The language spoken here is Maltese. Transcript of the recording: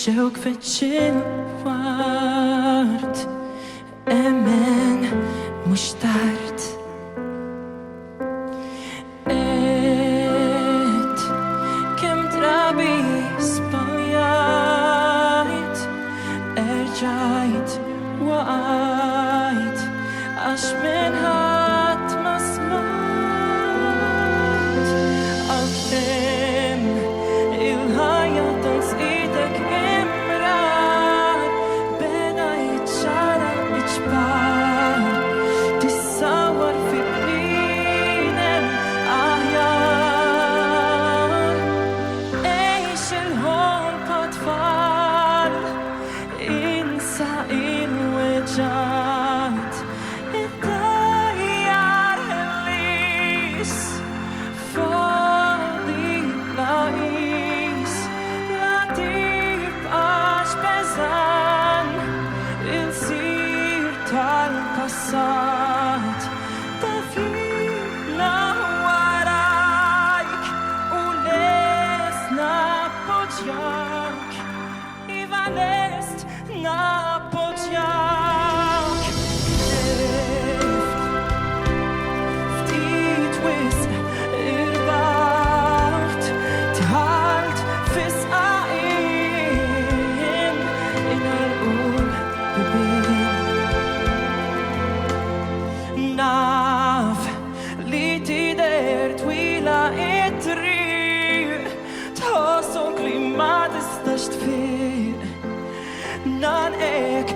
xewk fiċ-ċin wart emmen mux tard. Et kem drabi spajjajt erġajt waqajt għax minħat ma smajt għal-kem il-ħajja tans idek imrar beda jitxara iċbar tissawar fi binem aħjar eħx il-ħon patfall insa il-weġat id-dajjar il-lis fadi laqis la tibqax bezan il-sir tal-passat tafjina warajk u lesna poġjak iva lest napoġjak ftit wisq irbaħt tħalt fisqaqin inarqul bibien naf li tider twila it-triq tħossok li ma tistax tfiq nan ek